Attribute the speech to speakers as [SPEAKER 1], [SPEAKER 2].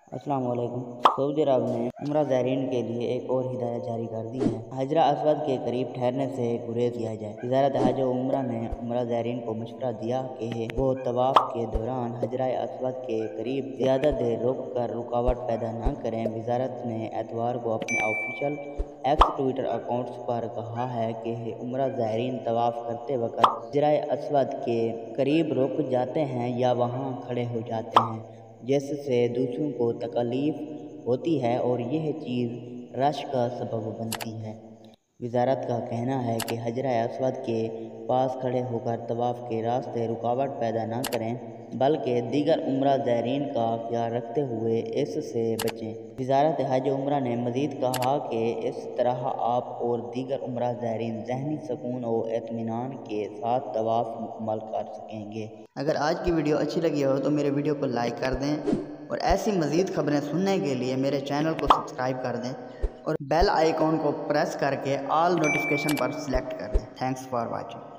[SPEAKER 1] अस्सलाम वालेकुम। सऊदी अरब ने उम्रा ज़ायरीन के लिए एक और हिदायत जारी कर दी है। हजरा अस्वद के करीब ठहरने से गुरेज किया जाए। वज़ारत हज व उम्रा ने उम्रा ज़ायरीन को मशवरा दिया कि वो तवाफ़ के दौरान हजरा अस्वद के करीब ज़्यादा देर रुक कर रुकावट पैदा न करें। वज़ारत ने एतवार को अपने ऑफिशियल एक्स ट्विटर अकाउंट्स पर कहा है कि उम्रा ज़ायरीन तवाफ़ करते वक्त हजरा अस्वद के करीब रुक जाते हैं या वहाँ खड़े हो जाते हैं, जिससे दूसरों को तकलीफ होती है और यह चीज़ रश का सबब बनती है। वज़ारत का कहना है कि हजरा अस्वद के पास खड़े होकर तवाफ़ के रास्ते रुकावट पैदा न करें, बल्कि दीगर उम्रा ज़ायरीन का ख्याल रखते हुए इससे बचें। वज़ारत हज उम्रा ने मज़ीद कहा कि इस तरह आप और दीगर उम्रा ज़ायरीन ज़हनी सुकून और इत्मीनान के साथ तवाफ़ मुकम्मल कर सकेंगे। अगर आज की वीडियो अच्छी लगी हो तो मेरे वीडियो को लाइक कर दें और ऐसी मज़ीद खबरें सुनने के लिए मेरे चैनल को सब्सक्राइब कर दें और बेल आइकॉन को प्रेस करके ऑल नोटिफिकेशन पर सिलेक्ट कर दें। Thanks for watching.